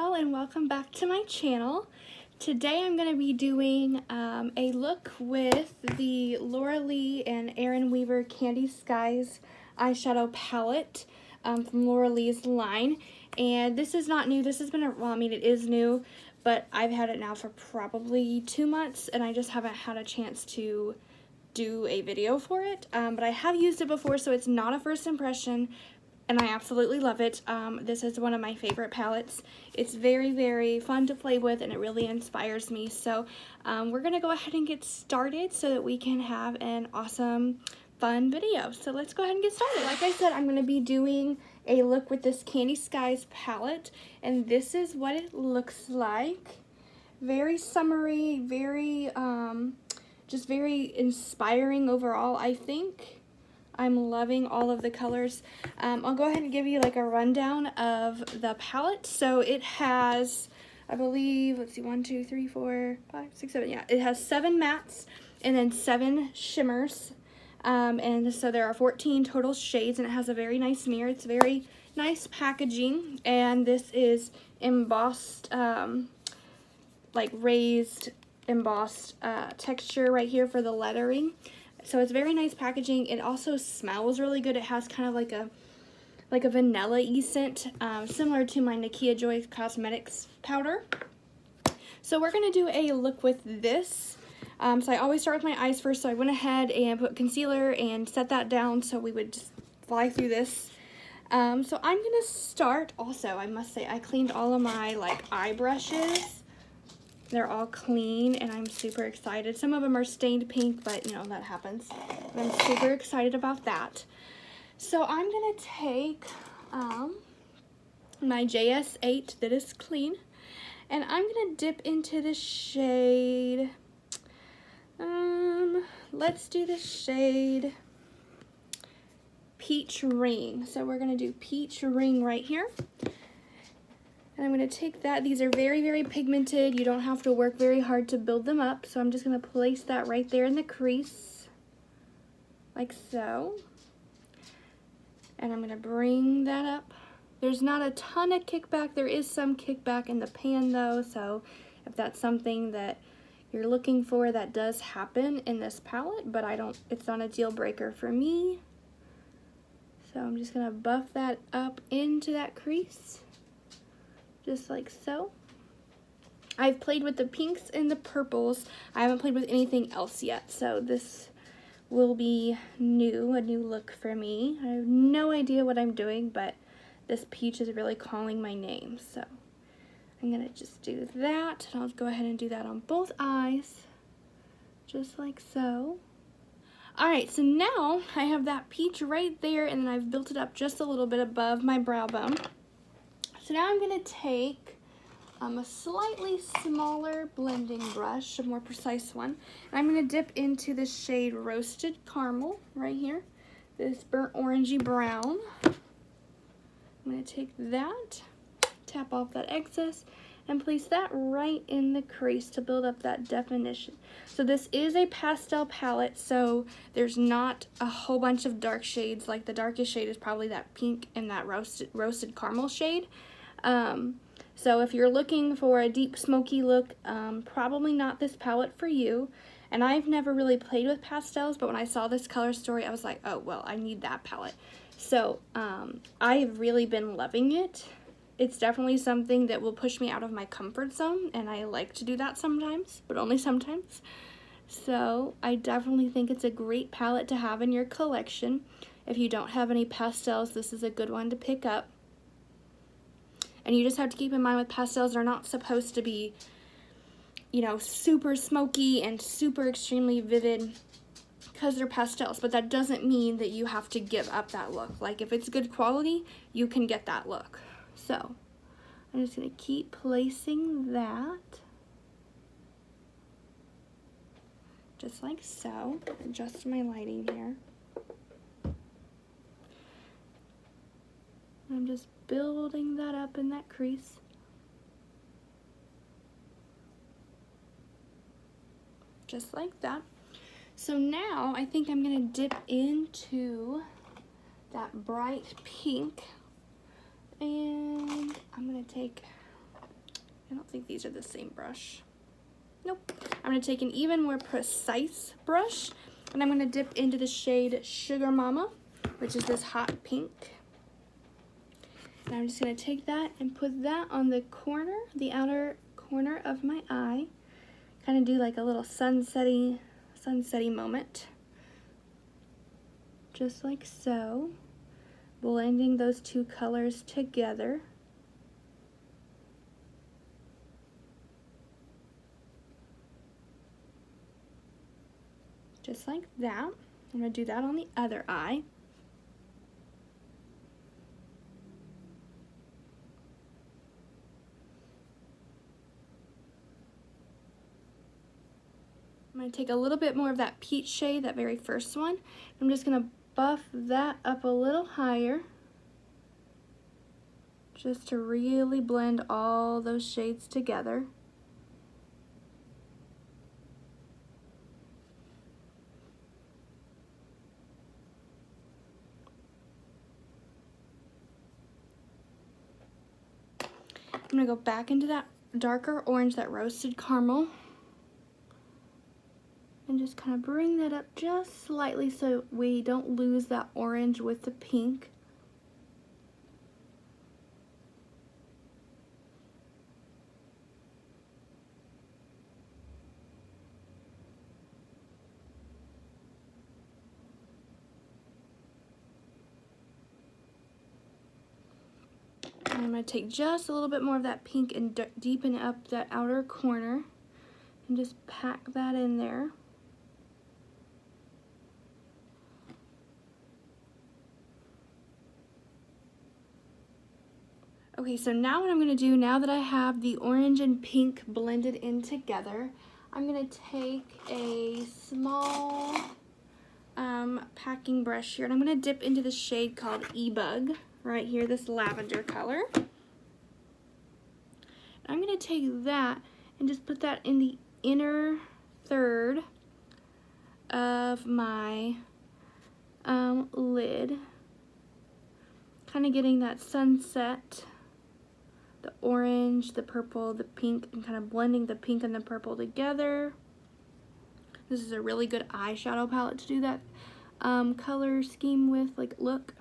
y'all, and welcome back to my channel. Today I'm going to be doing a look with the Laura Lee and Erin Weaver Candy Skies eyeshadow palette from Laura Lee's line. And this is not new. This has been, well, I mean, it is new, but I've had it now for probably 2 months, and I just haven't had a chance to do a video for it. But I have used it before, so it's not a first impression. And I absolutely love it. This is one of my favorite palettes. It's very, very fun to play with, and it really inspires me. So we're going to go ahead and get started so that we can have an awesome, fun video. So let's go ahead and get started. Like I said, I'm going to be doing a look with this Candy Skies palette, and this is what it looks like. Very summery, very, just very inspiring overall, I think. I'm loving all of the colors. I'll go ahead and give you like a rundown of the palette. So it has, I believe, let's see, 1, 2, 3, 4, 5, 6, 7, yeah. It has 7 mattes and then 7 shimmers. And so there are 14 total shades, and it has a very nice mirror. It's very nice packaging, and this is embossed, like raised embossed texture right here for the lettering. So it's very nice packaging. It also smells really good. It has kind of like a vanilla-y scent, similar to my Nakia Joy Cosmetics powder. So we're going to do a look with this. So I always start with my eyes first, so I went ahead and put concealer and set that down so we would just fly through this. So I'm going to start, also, I must say, I cleaned all of my eye brushes. They're all clean, and I'm super excited. Some of them are stained pink, but you know, that happens. But I'm super excited about that. So I'm going to take my JS8 that is clean, and I'm going to dip into the shade, let's do the shade Peach Ring. So we're going to do Peach Ring right here. And I'm going to take that. These are very, very pigmented. You don't have to work very hard to build them up. So I'm just going to place that right there in the crease, like so. And I'm going to bring that up. There's not a ton of kickback. There is some kickback in the pan though. So if that's something that you're looking for, that does happen in this palette. But it's not a deal breaker for me. So I'm just going to buff that up into that crease. Just like so. I've played with the pinks and the purples. I haven't played with anything else yet, so this will be new, a new look for me. I have no idea what I'm doing, but this peach is really calling my name, so I'm gonna just do that, and I'll go ahead and do that on both eyes, just like so. Alright, so now I have that peach right there, and then I've built it up just a little bit above my brow bone. So now I'm going to take a slightly smaller blending brush, a more precise one, and I'm going to dip into the shade Roasted Caramel right here, this burnt orangey brown. I'm going to take that, tap off that excess, and place that right in the crease to build up that definition. So this is a pastel palette, so there's not a whole bunch of dark shades. Like the darkest shade is probably that pink and that roasted caramel shade. So if you're looking for a deep smoky look, probably not this palette for you. And I've never really played with pastels, but when I saw this color story, I was like, oh, well, I need that palette. So I've really been loving it. It's definitely something that will push me out of my comfort zone, and I like to do that sometimes, but only sometimes. So I definitely think it's a great palette to have in your collection. If you don't have any pastels, this is a good one to pick up. And you just have to keep in mind with pastels, they're not supposed to be, you know, super smoky and super extremely vivid because they're pastels. But that doesn't mean that you have to give up that look. Like if it's good quality, you can get that look. So I'm just going to keep placing that. Just like so. Adjust my lighting here. I'm just building that up in that crease. Just like that. So now I think I'm going to dip into that bright pink, and I'm going to take I don't think these are the same brush. Nope. I'm going to take an even more precise brush, and I'm going to dip into the shade Sugar Mama, which is this hot pink. And I'm just going to take that and put that on the corner, the outer corner of my eye. Kind of do like a little sunsetty moment. Just like so. Blending those two colors together. Just like that. I'm going to do that on the other eye. I'm going to take a little bit more of that peach shade, that very first one. I'm just going to buff that up a little higher, just to really blend all those shades together. I'm going to go back into that darker orange, that roasted caramel, and just kind of bring that up just slightly so we don't lose that orange with the pink. And I'm going to take just a little bit more of that pink and deepen up that outer corner and just pack that in there. Okay, so now what I'm going to do, now that I have the orange and pink blended in together, I'm going to take a small packing brush here, and I'm going to dip into the shade called E-Bug, right here, this lavender color. I'm going to take that and just put that in the inner third of my lid, kind of getting that sunset, the orange, the purple, the pink, and kind of blending the pink and the purple together. This is a really good eyeshadow palette to do that color scheme with, like, look.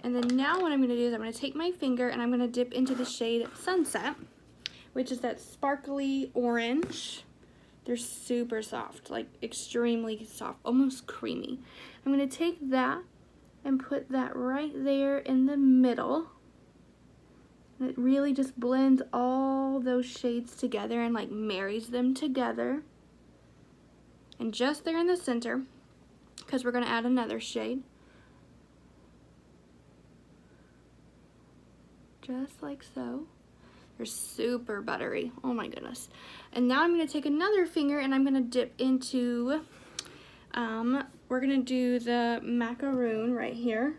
And then now what I'm going to do is I'm going to take my finger and I'm going to dip into the shade Sunset, which is that sparkly orange. They're super soft, like extremely soft, almost creamy. I'm going to take that and put that right there in the middle. And it really just blends all those shades together and like marries them together. And just there in the center, because we're going to add another shade. Just like so. They're super buttery. Oh my goodness. And now I'm going to take another finger and I'm going to dip into, we're going to do the Macaroon right here.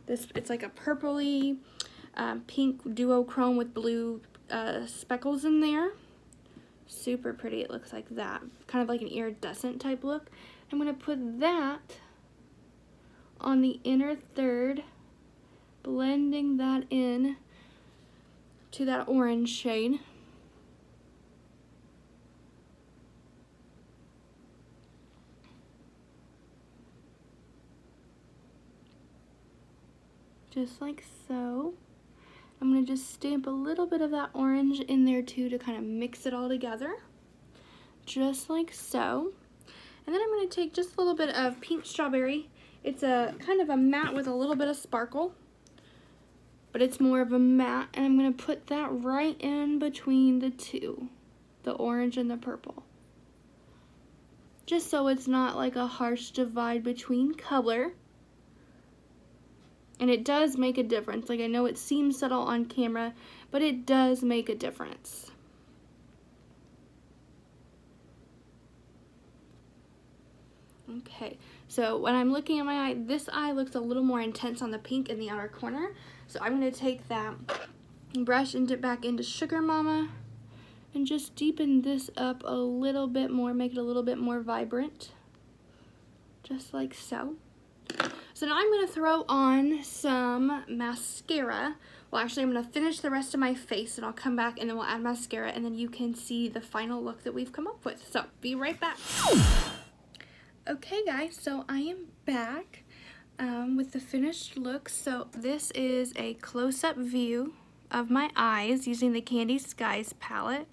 It's like a purpley pink duochrome with blue speckles in there. Super pretty. It looks like that. Kind of like an iridescent type look. I'm going to put that on the inner third, blending that in to that orange shade. Just like so. I'm going to just stamp a little bit of that orange in there too to kind of mix it all together. Just like so. And then I'm going to take just a little bit of pink strawberry. It's a kind of a matte with a little bit of sparkle, but it's more of a matte, and I'm going to put that right in between the two, the orange and the purple. Just so it's not like a harsh divide between color. And it does make a difference. Like, I know it seems subtle on camera, but it does make a difference. Okay, so when I'm looking at my eye, this eye looks a little more intense on the pink in the outer corner. So I'm going to take that brush and dip back into Sugar Mama and just deepen this up a little bit more, make it a little bit more vibrant. Just like so. So now I'm going to throw on some mascara. Well, actually, I'm going to finish the rest of my face, and I'll come back, and then we'll add mascara, and then you can see the final look that we've come up with. So, be right back. Okay, guys, so I am back with the finished look. So, this is a close-up view of my eyes using the Candy Skies palette.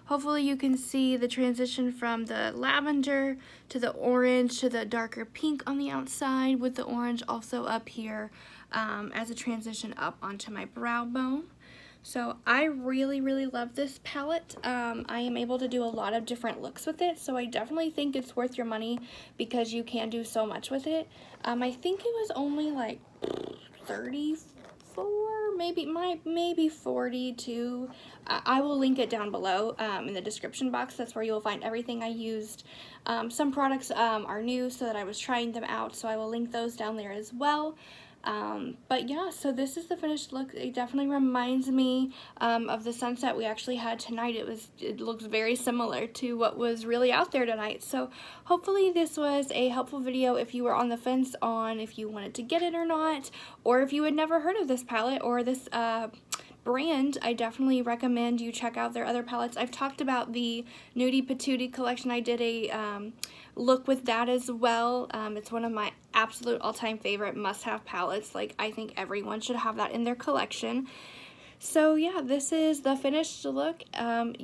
Hopefully you can see the transition from the lavender to the orange to the darker pink on the outside, with the orange also up here as a transition up onto my brow bone. So I really love this palette. I am able to do a lot of different looks with it, so I definitely think it's worth your money because you can do so much with it. I think it was only like $34, maybe 42. I will link it down below in the description box. That's where you'll find everything I used. Some products are new, so that I was trying them out, so I will link those down there as well. But yeah, so this is the finished look. It definitely reminds me of the sunset we actually had tonight. It looks very similar to what was really out there tonight. So hopefully this was a helpful video if you were on the fence on if you wanted to get it or not, or if you had never heard of this palette or this brand. I definitely recommend you check out their other palettes. I've talked about the Nudie Patootie collection. I did a look with that as well. It's one of my absolute all-time favorite must-have palettes. Like, I think everyone should have that in their collection. So yeah, this is the finished look.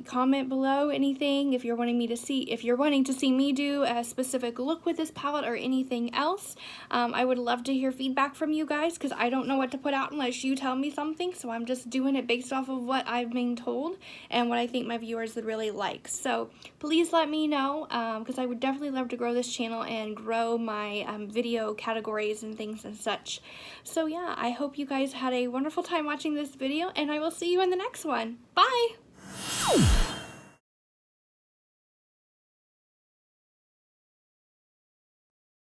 Comment below anything if you're wanting to see me do a specific look with this palette or anything else. I would love to hear feedback from you guys because I don't know what to put out unless you tell me something. So I'm just doing it based off of what I've been told and what I think my viewers would really like. So please let me know because I would definitely love to grow this channel and grow my video categories and things and such. So yeah, I hope you guys had a wonderful time watching this video, and I will see you in the next one. Bye!